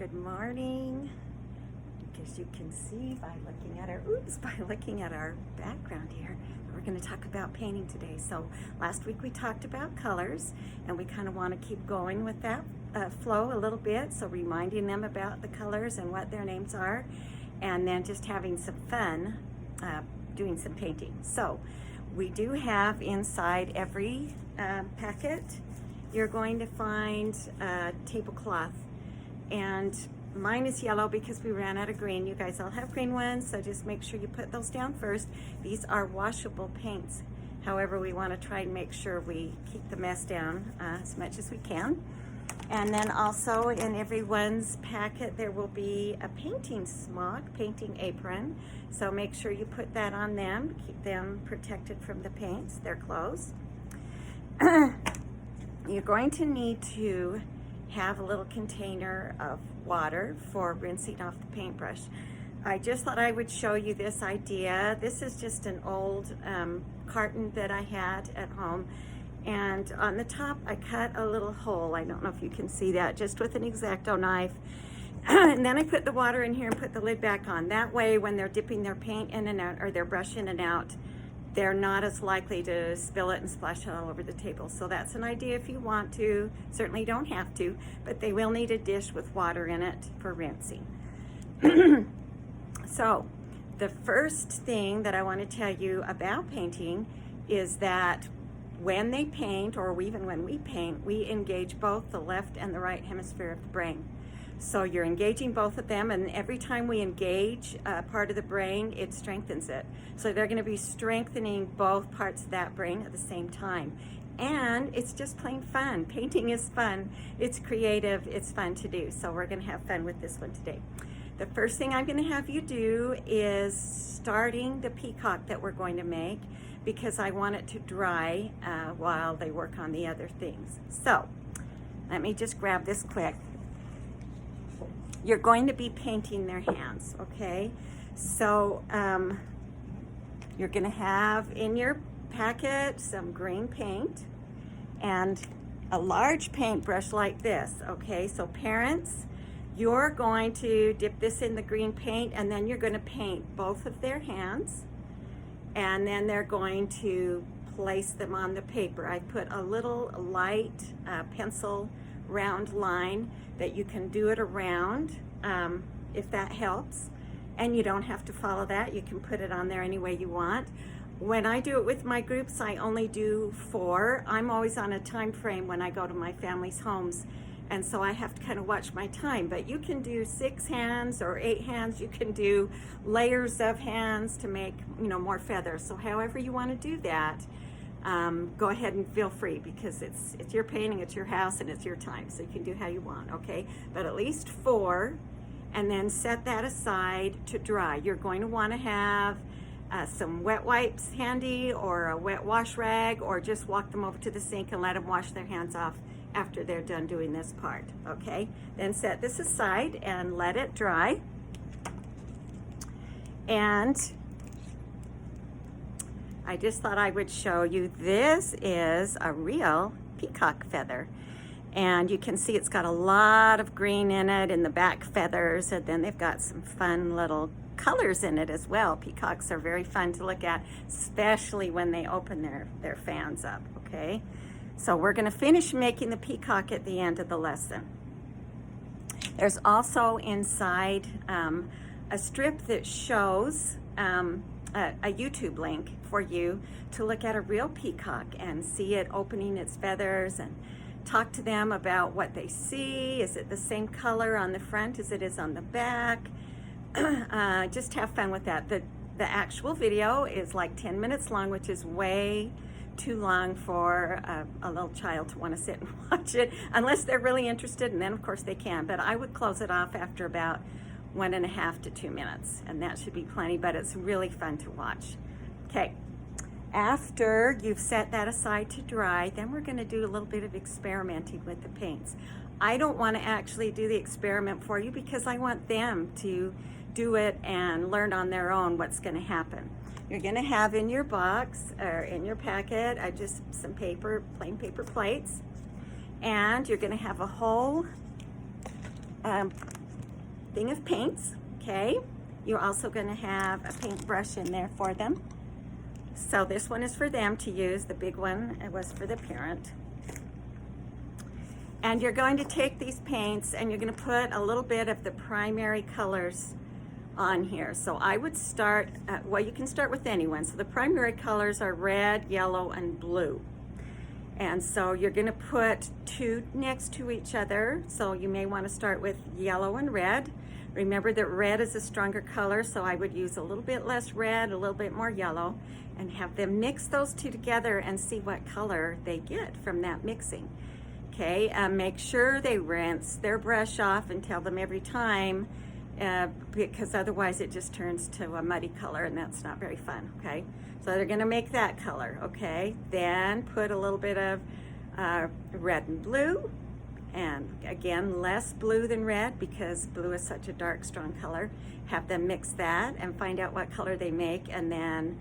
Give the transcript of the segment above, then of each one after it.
Good morning. As you can see by looking at our background here, we're going to talk about painting today. So last week we talked about colors, and we kind of want to keep going with that flow a little bit. So reminding them about the colors and what their names are, and then just having some fun doing some painting. So we do have inside every packet, you're going to find a tablecloth. And mine is yellow because we ran out of green. You guys all have green ones, so just make sure you put those down first. These are washable paints. However, we want to try and make sure we keep the mess down as much as we can. And then also in everyone's packet, there will be a painting smock, painting apron. So make sure you put that on them, keep them protected from the paints, their clothes. You're going to need to have a little container of water for rinsing off the paintbrush. I just thought I would show you this idea. This is just an old carton that I had at home, and on the top I cut a little hole. I don't know if you can see that, just with an X-Acto knife. And then I put the water in here and put the lid back on. That way when they're dipping their paint in and out, or their brush in and out, they're not as likely to spill it and splash it all over the table. So that's an idea if you want to. Certainly don't have to, but they will need a dish with water in it for rinsing. So the first thing that I want to tell you about painting is that when they paint, or even when we paint, we engage both the left and the right hemisphere of the brain. So you're engaging both of them, and every time we engage part of the brain, it strengthens it. So they're going to be strengthening both parts of that brain at the same time. And it's just plain fun. Painting is fun. It's creative. It's fun to do. So we're going to have fun with this one today. The first thing I'm going to have you do is starting the peacock that we're going to make, because I want it to dry while they work on the other things. So let me just grab this quick. You're going to be painting their hands, okay? So you're going to have in your packet some green paint and a large paintbrush like this, okay? So parents, you're going to dip this in the green paint, and then you're going to paint both of their hands, and then they're going to place them on the paper. I put a little light pencil round line that you can do it around if that helps, and you don't have to follow that. You can put it on there any way you want. When I do it with my groups, I only do 4. I'm always on a time frame when I go to my family's homes, and so I have to kind of watch my time. But you can do 6 hands or 8 hands. You can do layers of hands to make, more feathers. So however you want to do that, go ahead and feel free, because it's your painting, it's your house, and it's your time, so you can do how you want, okay? But at least 4, and then set that aside to dry. You're going to want to have some wet wipes handy, or a wet wash rag, or just walk them over to the sink and let them wash their hands off after they're done doing this part, okay? Then set this aside and let it dry. And I just thought I would show you, this is a real peacock feather. And you can see it's got a lot of green in it in the back feathers, and then they've got some fun little colors in it as well. Peacocks are very fun to look at, especially when they open their fans up, okay? So we're going to finish making the peacock at the end of the lesson. There's also inside a strip that shows a YouTube link for you to look at a real peacock and see it opening its feathers, and talk to them about what they see. Is it the same color on the front as it is on the back? Just have fun with that. The actual video is like 10 minutes long, which is way too long for a little child to want to sit and watch it, unless they're really interested, and then of course they can. But I would close it off after about 1.5 to 2 minutes, and that should be plenty, but it's really fun to watch. Okay, after you've set that aside to dry, then we're going to do a little bit of experimenting with the paints. I don't want to actually do the experiment for you, because I want them to do it and learn on their own what's going to happen. You're going to have in your box, or in your packet, just some paper, plain paper plates, and you're going to have a whole thing of paints, okay? You're also going to have a paintbrush in there for them. So this one is for them to use. The big one, it was for the parent. And you're going to take these paints and you're going to put a little bit of the primary colors on here. So I would start, well, you can start with anyone. So the primary colors are red, yellow, and blue. And so you're going to put two next to each other. So you may want to start with yellow and red. Remember that red is a stronger color, so I would use a little bit less red, a little bit more yellow, and have them mix those two together and see what color they get from that mixing. Okay, make sure they rinse their brush off and tell them every time, because otherwise it just turns to a muddy color and that's not very fun, okay? So they're gonna make that color, okay? Then put a little bit of red and blue, and again, less blue than red because blue is such a dark, strong color. Have them mix that and find out what color they make, and then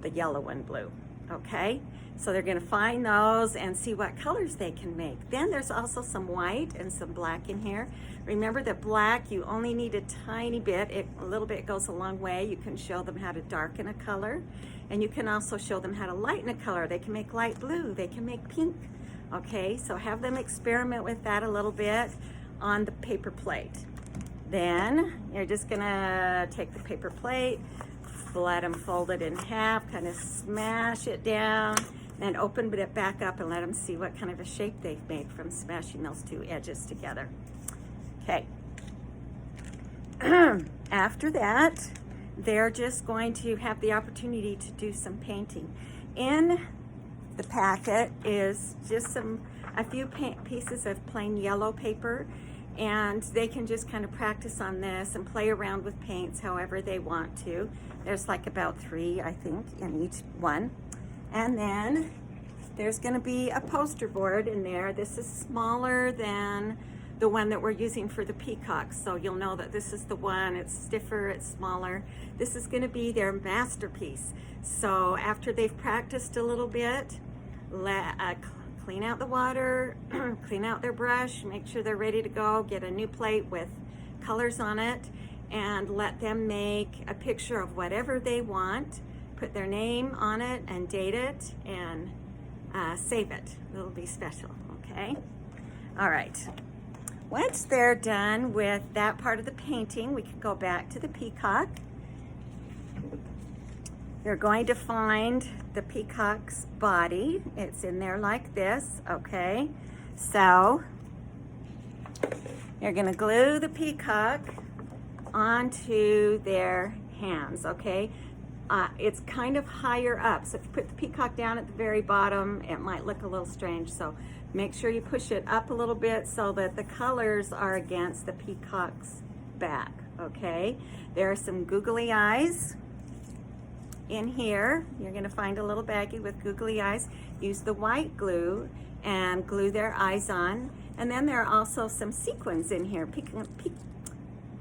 the yellow and blue, okay? So they're gonna find those and see what colors they can make. Then there's also some white and some black in here. Remember that black, you only need a tiny bit. A little bit goes a long way. You can show them how to darken a color, and you can also show them how to lighten a color. They can make light blue, they can make pink, okay? So have them experiment with that a little bit on the paper plate. Then you're just gonna take the paper plate, let them fold it in half, kind of smash it down, then open it back up and let them see what kind of a shape they've made from smashing those two edges together. Okay. After that, they're just going to have the opportunity to do some painting. In the packet is just a few pieces of plain yellow paper, and they can just kind of practice on this and play around with paints however they want to. There's like about 3, I think, in each one. And then there's going to be a poster board in there. This is smaller than the one that we're using for the peacocks, so you'll know that this is the one. It's stiffer, it's smaller. This is going to be their masterpiece. So after they've practiced a little bit, clean out the water, clean out their brush, make sure they're ready to go, get a new plate with colors on it, and let them make a picture of whatever they want, put their name on it and date it, and save it. It'll be special, okay? All right. Once they're done with that part of the painting, we can go back to the peacock. You're going to find the peacock's body. It's in there like this, okay? So you're gonna glue the peacock onto their hands, okay? It's kind of higher up, so if you put the peacock down at the very bottom, it might look a little strange, so make sure you push it up a little bit so that the colors are against the peacock's back, okay? There are some googly eyes in here. You're gonna find a little baggie with googly eyes. Use the white glue and glue their eyes on. And then there are also some sequins in here,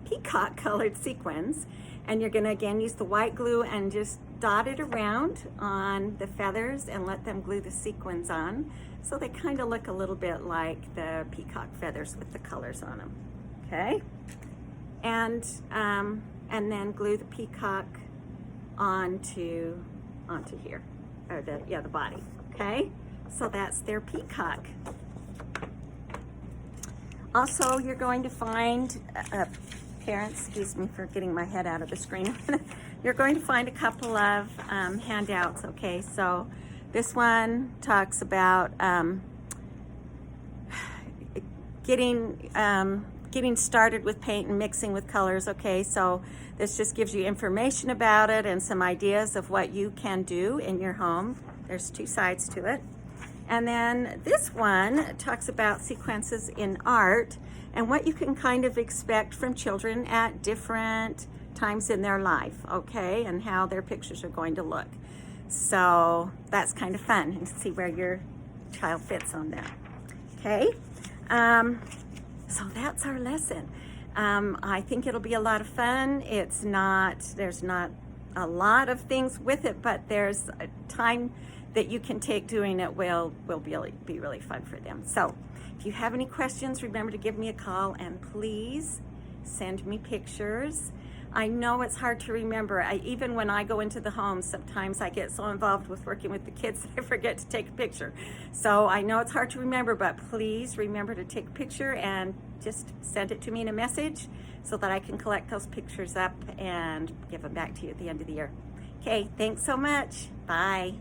peacock colored sequins. And you're gonna again use the white glue and just dot it around on the feathers and let them glue the sequins on. So they kind of look a little bit like the peacock feathers with the colors on them, okay? And then glue the peacock onto here, or the body, okay? So that's their peacock. Also, you're going to find, parents, excuse me for getting my head out of the screen. You're going to find a couple of handouts, okay? So this one talks about getting started with paint and mixing with colors, okay? So this just gives you information about it and some ideas of what you can do in your home. There's 2 sides to it. And then this one talks about sequences in art and what you can kind of expect from children at different times in their life, okay? And how their pictures are going to look. So that's kind of fun, and see where your child fits on that, okay? So that's our lesson. I think it'll be a lot of fun. There's not a lot of things with it, but there's a time that you can take doing it will be really fun for them. So if you have any questions, remember to give me a call, and please send me pictures. I know it's hard to remember. Even when I go into the home, sometimes I get so involved with working with the kids that I forget to take a picture. So I know it's hard to remember, but please remember to take a picture and just send it to me in a message so that I can collect those pictures up and give them back to you at the end of the year. Okay, thanks so much. Bye.